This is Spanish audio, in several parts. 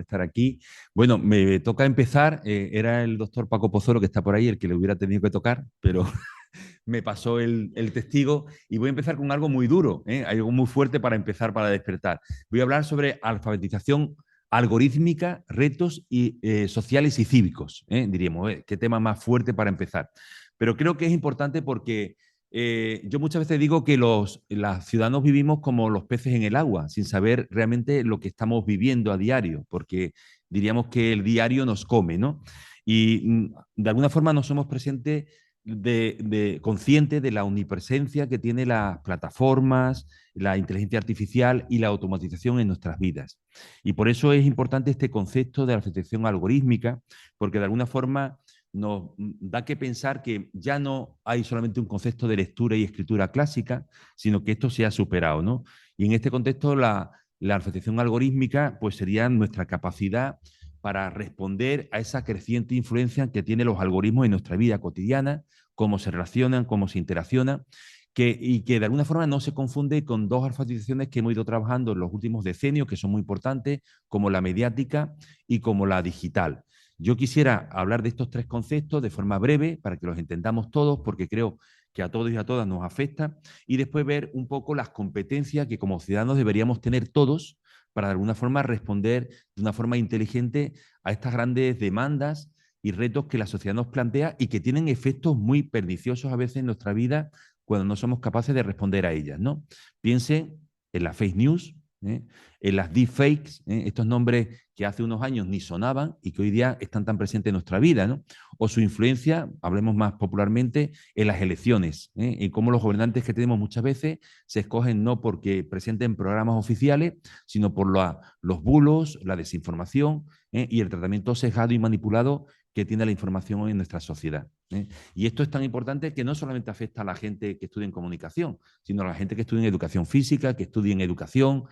estar aquí. Bueno, me toca empezar. Era el doctor Paco Pozuelo, que está por ahí, el que le hubiera tenido que tocar, pero me pasó el testigo y voy a empezar con algo muy duro, ¿eh? Algo muy fuerte para empezar, para despertar. Voy a hablar sobre alfabetización algorítmica, retos sociales y cívicos, ¿eh? Diríamos, qué tema más fuerte para empezar. Pero creo que es importante porque yo muchas veces digo que los ciudadanos vivimos como los peces en el agua, sin saber realmente lo que estamos viviendo a diario, porque diríamos que el diario nos come, ¿no? Y de alguna forma no somos presentes conscientes de la omnipresencia que tiene las plataformas, la inteligencia artificial y la automatización en nuestras vidas. Y por eso es importante este concepto de alfabetización algorítmica, porque de alguna forma nos da que pensar que ya no hay solamente un concepto de lectura y escritura clásica, sino que esto se ha superado, ¿no? Y en este contexto la alfabetización algorítmica pues sería nuestra capacidad para responder a esa creciente influencia que tienen los algoritmos en nuestra vida cotidiana, cómo se relacionan, cómo se interaccionan, y que de alguna forma no se confunde con dos alfabetizaciones que hemos ido trabajando en los últimos decenios, que son muy importantes, como la mediática y como la digital. Yo quisiera hablar de estos tres conceptos de forma breve para que los entendamos todos, porque creo que a todos y a todas nos afecta, y después ver un poco las competencias que como ciudadanos deberíamos tener todos para de alguna forma responder de una forma inteligente a estas grandes demandas y retos que la sociedad nos plantea y que tienen efectos muy perniciosos a veces en nuestra vida cuando no somos capaces de responder a ellas, ¿no? Piensen en las fake news, ¿eh? En las deepfakes, estos nombres que hace unos años ni sonaban y que hoy día están tan presentes en nuestra vida, ¿no? O su influencia, hablemos más popularmente, en las elecciones, y cómo los gobernantes que tenemos muchas veces se escogen no porque presenten programas oficiales, sino por los bulos, la desinformación, y el tratamiento sesgado y manipulado que tiene la información en nuestra sociedad. Y esto es tan importante que no solamente afecta a la gente que estudia en comunicación, sino a la gente que estudia en educación física, que estudia en educación.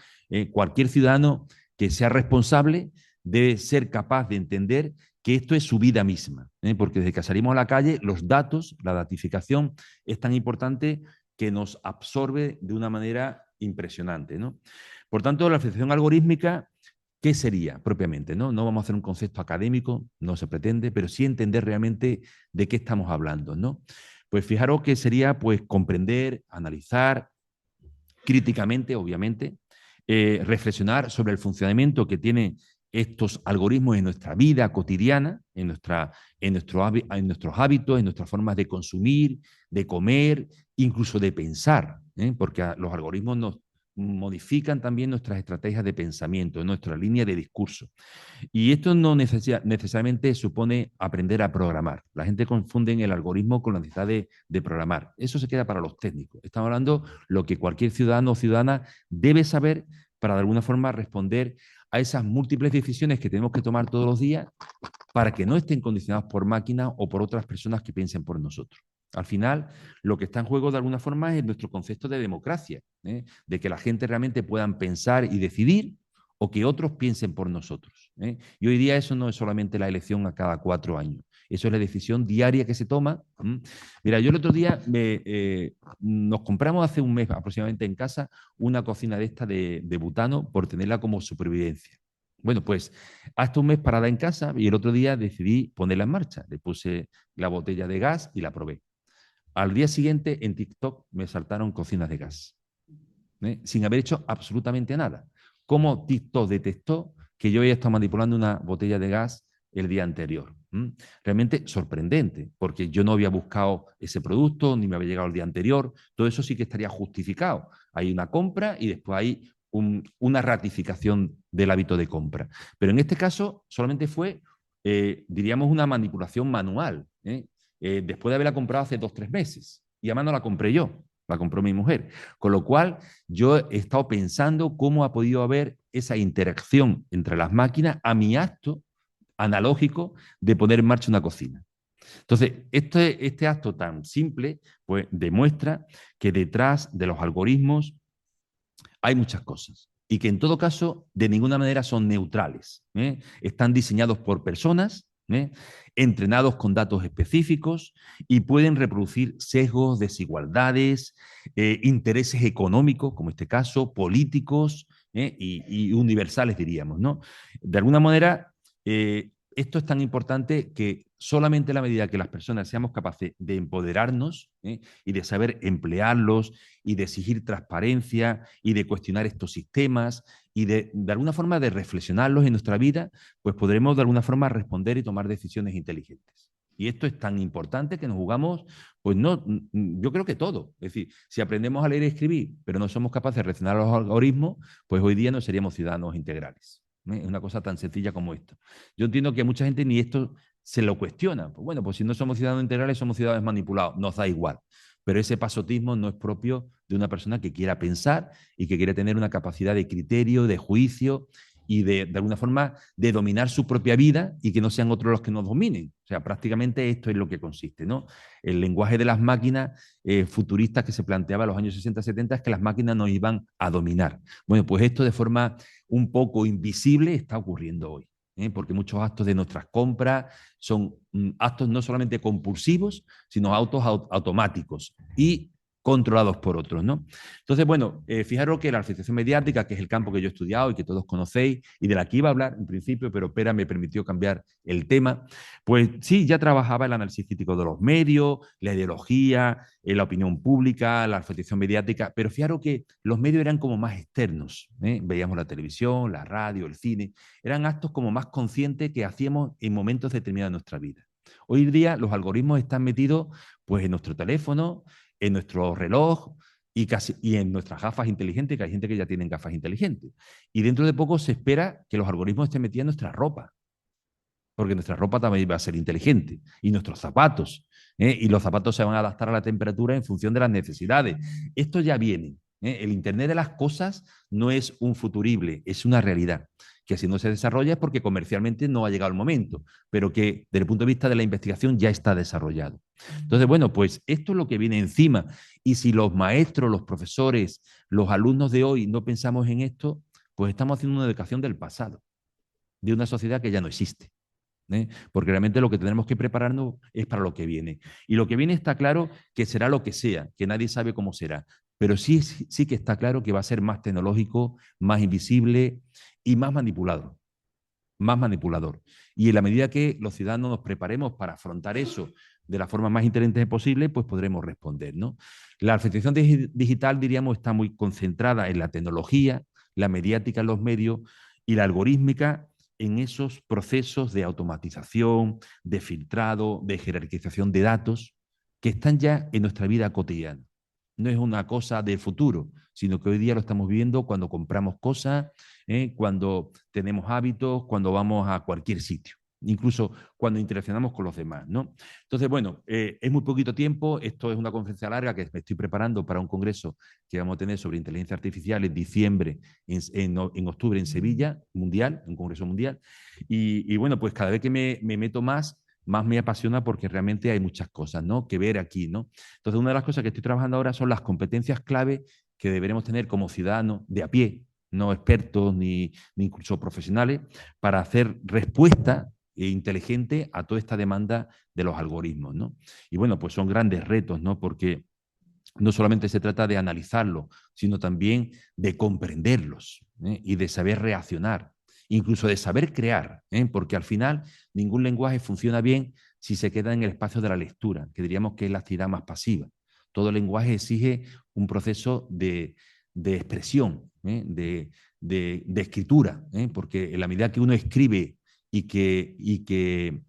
Cualquier ciudadano que sea responsable debe ser capaz de entender que esto es su vida misma, porque desde que salimos a la calle, los datos, la datificación es tan importante que nos absorbe de una manera impresionante, ¿no? Por tanto, la alfabetización algorítmica, ¿qué sería propiamente? No vamos a hacer un concepto académico, no se pretende, pero sí entender realmente de qué estamos hablando, ¿no? Pues fijaros que sería pues comprender, analizar críticamente, obviamente, reflexionar sobre el funcionamiento que tienen estos algoritmos en nuestra vida cotidiana, en nuestros hábitos, en nuestras formas de consumir, de comer, incluso de pensar, porque los algoritmos nos modifican también nuestras estrategias de pensamiento, nuestra línea de discurso. Y esto no necesariamente supone aprender a programar. La gente confunde el algoritmo con la necesidad de programar. Eso se queda para los técnicos. Estamos hablando lo que cualquier ciudadano o ciudadana debe saber para de alguna forma responder a esas múltiples decisiones que tenemos que tomar todos los días para que no estén condicionados por máquinas o por otras personas que piensen por nosotros. Al final, lo que está en juego de alguna forma es nuestro concepto de democracia, de que la gente realmente puedan pensar y decidir o que otros piensen por nosotros. Y hoy día eso no es solamente la elección a cada 4 años, eso es la decisión diaria que se toma. Mira, yo el otro día nos compramos hace un mes aproximadamente en casa una cocina de esta de butano por tenerla como supervivencia. Bueno, pues hasta un mes parada en casa y el otro día decidí ponerla en marcha. Le puse la botella de gas y la probé. Al día siguiente en TikTok me saltaron cocinas de gas, sin haber hecho absolutamente nada. ¿Cómo TikTok detectó que yo había estado manipulando una botella de gas el día anterior? Realmente sorprendente, porque yo no había buscado ese producto, ni me había llegado el día anterior. Todo eso sí que estaría justificado. Hay una compra y después hay una ratificación del hábito de compra. Pero en este caso solamente fue, diríamos, una manipulación manual, después de haberla comprado hace 2 o 3 meses. Y además no la compré yo, la compró mi mujer. Con lo cual, yo he estado pensando cómo ha podido haber esa interacción entre las máquinas a mi acto analógico de poner en marcha una cocina. Entonces, este acto tan simple, pues demuestra que detrás de los algoritmos hay muchas cosas y que en todo caso de ninguna manera son neutrales. Están diseñados por personas, entrenados con datos específicos y pueden reproducir sesgos, desigualdades, intereses económicos, como este caso, políticos, y universales, diríamos, ¿no? De alguna manera, esto es tan importante que solamente a la medida que las personas seamos capaces de empoderarnos y de saber emplearlos y de exigir transparencia y de cuestionar estos sistemas y de alguna forma de reflexionarlos en nuestra vida, pues podremos de alguna forma responder y tomar decisiones inteligentes. Y esto es tan importante que nos jugamos, pues no, yo creo que todo. Es decir, si aprendemos a leer y escribir, pero no somos capaces de reaccionar a los algoritmos, pues hoy día no seríamos ciudadanos integrales. Es una cosa tan sencilla como esto. Yo entiendo que mucha gente ni esto se lo cuestiona. Pues bueno, pues si no somos ciudadanos integrales, somos ciudadanos manipulados. Nos da igual. Pero ese pasotismo no es propio de una persona que quiera pensar y que quiere tener una capacidad de criterio, de juicio y de alguna forma de dominar su propia vida y que no sean otros los que nos dominen. O sea, prácticamente esto es lo que consiste, ¿no? El lenguaje de las máquinas futuristas que se planteaba en los años 60-70 es que las máquinas nos iban a dominar. Bueno, pues esto de forma un poco invisible está ocurriendo hoy. Porque muchos actos de nuestras compras son actos no solamente compulsivos, sino automáticos y controlados por otros, ¿no? Entonces, bueno, fijaros que la alfabetización mediática, que es el campo que yo he estudiado y que todos conocéis y de la que iba a hablar en principio, pero Pera me permitió cambiar el tema, pues sí, ya trabajaba el análisis crítico de los medios, la ideología, la opinión pública, la alfabetización mediática, pero fijaros que los medios eran como más externos, veíamos la televisión, la radio, el cine, eran actos como más conscientes que hacíamos en momentos determinados de nuestra vida. Hoy en día los algoritmos están metidos pues en nuestro teléfono, en nuestro reloj y en nuestras gafas inteligentes, que hay gente que ya tiene gafas inteligentes. Y dentro de poco se espera que los algoritmos estén metidos en nuestra ropa, porque nuestra ropa también va a ser inteligente, y nuestros zapatos, y los zapatos se van a adaptar a la temperatura en función de las necesidades. Esto ya viene. El Internet de las cosas no es un futurible, es una realidad, que si no se desarrolla es porque comercialmente no ha llegado el momento, pero que desde el punto de vista de la investigación ya está desarrollado. Entonces, bueno, pues esto es lo que viene encima, y si los maestros, los profesores, los alumnos de hoy no pensamos en esto, pues estamos haciendo una educación del pasado, de una sociedad que ya no existe. Porque realmente lo que tenemos que prepararnos es para lo que viene. Y lo que viene está claro que será lo que sea, que nadie sabe cómo será, pero sí que está claro que va a ser más tecnológico, más invisible y más manipulador. Más manipulador. Y en la medida que los ciudadanos nos preparemos para afrontar eso de la forma más inteligente posible, pues podremos responder, ¿no? La alfabetización digital, diríamos, está muy concentrada en la tecnología, la mediática en los medios y la algorítmica en esos procesos de automatización, de filtrado, de jerarquización de datos que están ya en nuestra vida cotidiana. No es una cosa del futuro, sino que hoy día lo estamos viviendo cuando compramos cosas, cuando tenemos hábitos, cuando vamos a cualquier sitio, incluso cuando interaccionamos con los demás, ¿no? Entonces, bueno, es muy poquito tiempo, esto es una conferencia larga que me estoy preparando para un congreso que vamos a tener sobre inteligencia artificial en diciembre, en octubre en Sevilla, mundial, un congreso mundial, y bueno, pues cada vez que me meto más me apasiona porque realmente hay muchas cosas, ¿no?, que ver aquí, ¿no? Entonces, una de las cosas que estoy trabajando ahora son las competencias clave que deberemos tener como ciudadanos de a pie, no expertos ni incluso profesionales, para hacer respuesta inteligente a toda esta demanda de los algoritmos, ¿no? Y bueno, pues son grandes retos, ¿no? Porque no solamente se trata de analizarlos, sino también de comprenderlos y de saber reaccionar, incluso de saber crear, porque al final ningún lenguaje funciona bien si se queda en el espacio de la lectura, que diríamos que es la actividad más pasiva. Todo lenguaje exige un proceso de expresión, de escritura, porque en la medida que uno escribe y que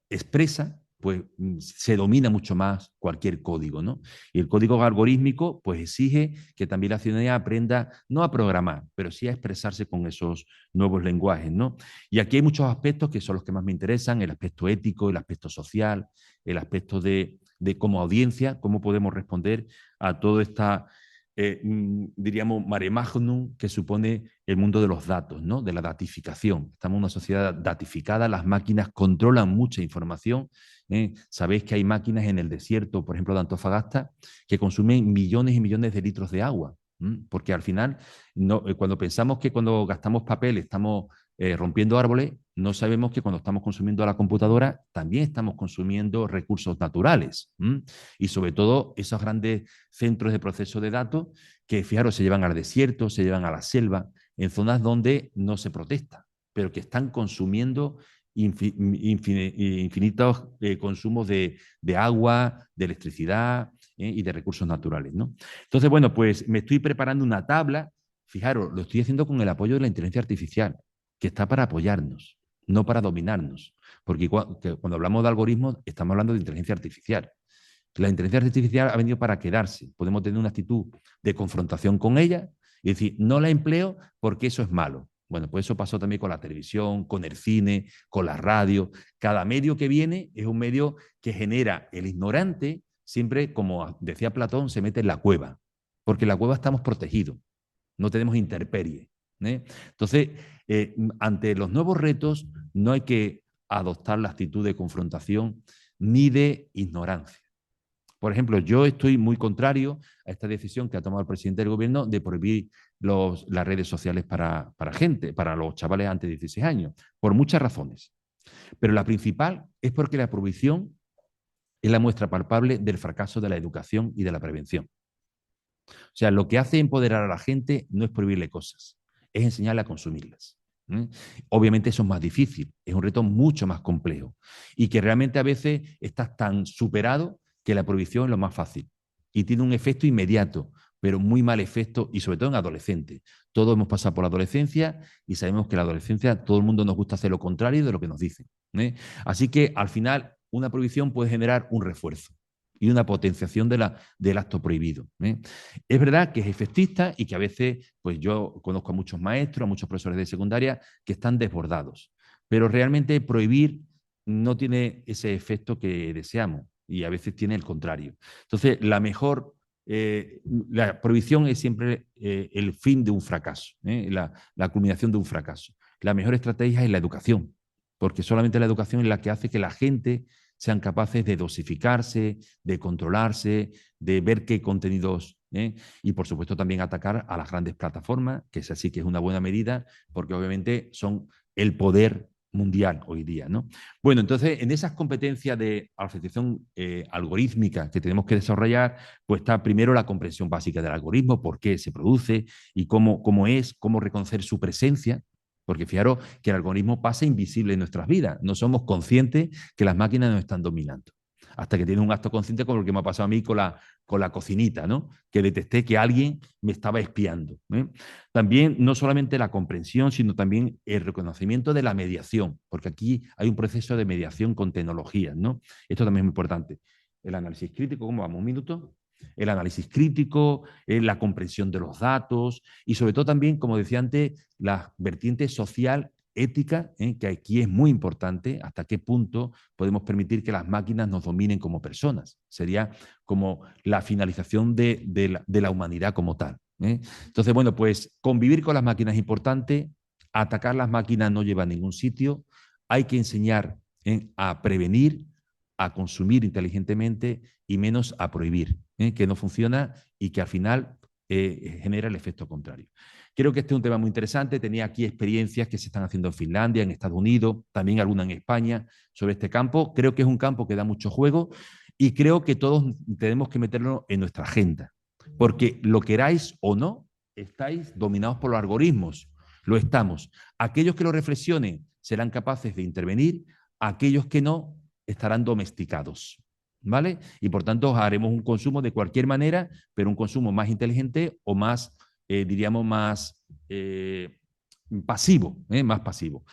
expresa, pues se domina mucho más cualquier código, ¿no? Y el código algorítmico, pues exige que también la ciudadanía aprenda no a programar, pero sí a expresarse con esos nuevos lenguajes, ¿no? Y aquí hay muchos aspectos que son los que más me interesan, el aspecto ético, el aspecto social, el aspecto de como audiencia, cómo podemos responder a toda esta diríamos, mare magnum que supone el mundo de los datos, ¿no?, de la datificación. Estamos en una sociedad datificada, las máquinas controlan mucha información. Sabéis que hay máquinas en el desierto, por ejemplo, de Antofagasta, que consumen millones y millones de litros de agua, porque al final, no, cuando pensamos que cuando gastamos papel estamos rompiendo árboles, no sabemos que cuando estamos consumiendo la computadora también estamos consumiendo recursos naturales. Y sobre todo esos grandes centros de proceso de datos que, fijaros, se llevan al desierto, se llevan a la selva, en zonas donde no se protesta, pero que están consumiendo infinitos consumos de agua, de electricidad y de recursos naturales, ¿no? Entonces, bueno, pues me estoy preparando una tabla. Fijaros, lo estoy haciendo con el apoyo de la inteligencia artificial, que está para apoyarnos, no para dominarnos. Porque cuando hablamos de algoritmos, estamos hablando de inteligencia artificial. La inteligencia artificial ha venido para quedarse. Podemos tener una actitud de confrontación con ella y decir, no la empleo porque eso es malo. Bueno, pues eso pasó también con la televisión, con el cine, con la radio. Cada medio que viene es un medio que genera el ignorante, siempre, como decía Platón, se mete en la cueva, porque en la cueva estamos protegidos, no tenemos intemperie. Entonces, ante los nuevos retos, no hay que adoptar la actitud de confrontación ni de ignorancia. Por ejemplo, yo estoy muy contrario a esta decisión que ha tomado el presidente del gobierno de prohibir las redes sociales para gente, para los chavales antes de 16 años, por muchas razones. Pero la principal es porque la prohibición es la muestra palpable del fracaso de la educación y de la prevención. O sea, lo que hace empoderar a la gente no es prohibirle cosas, es enseñarle a consumirlas. Obviamente eso es más difícil, es un reto mucho más complejo y que realmente a veces estás tan superado que la prohibición es lo más fácil y tiene un efecto inmediato, pero muy mal efecto y sobre todo en adolescentes. Todos hemos pasado por la adolescencia y sabemos que en la adolescencia todo el mundo nos gusta hacer lo contrario de lo que nos dicen. Así que al final una prohibición puede generar un refuerzo y una potenciación del acto prohibido. Es verdad que es efectista y que a veces, pues yo conozco a muchos maestros, a muchos profesores de secundaria que están desbordados, pero realmente prohibir no tiene ese efecto que deseamos y a veces tiene el contrario. Entonces, la prohibición es siempre el fin de un fracaso, la culminación de un fracaso. La mejor estrategia es la educación, porque solamente la educación es la que hace que la gente sean capaces de dosificarse, de controlarse, de ver qué contenidos, y por supuesto también atacar a las grandes plataformas, que es así que es una buena medida, porque obviamente son el poder mundial hoy día, ¿no? Bueno, entonces en esas competencias de alfabetización algorítmica que tenemos que desarrollar, pues está primero la comprensión básica del algoritmo, por qué se produce y cómo reconocer su presencia, porque fijaros que el algoritmo pasa invisible en nuestras vidas. No somos conscientes que las máquinas nos están dominando. Hasta que tienes un acto consciente como lo que me ha pasado a mí con la cocinita, ¿no? Que detecté que alguien me estaba espiando. También no solamente la comprensión, sino también el reconocimiento de la mediación, porque aquí hay un proceso de mediación con tecnologías, ¿no? Esto también es muy importante. El análisis crítico, ¿cómo vamos? ¿Un minuto? El análisis crítico, la comprensión de los datos y sobre todo también, como decía antes, la vertiente social, ética, que aquí es muy importante, hasta qué punto podemos permitir que las máquinas nos dominen como personas. Sería como la finalización de la humanidad como tal. Entonces, bueno, pues convivir con las máquinas es importante, atacar las máquinas no lleva a ningún sitio, hay que enseñar a prevenir, a consumir inteligentemente y menos a prohibir, que no funciona y que al final genera el efecto contrario. Creo que este es un tema muy interesante. Tenía aquí experiencias que se están haciendo en Finlandia, en Estados Unidos, también alguna en España sobre este campo. Creo que es un campo que da mucho juego y creo que todos tenemos que meterlo en nuestra agenda, porque lo queráis o no, estáis dominados por los algoritmos. Lo estamos. Aquellos que lo reflexionen serán capaces de intervenir, aquellos que no estarán domesticados. ¿Vale? Y por tanto haremos un consumo de cualquier manera, pero un consumo más inteligente o más, diríamos, más pasivo, más pasivo.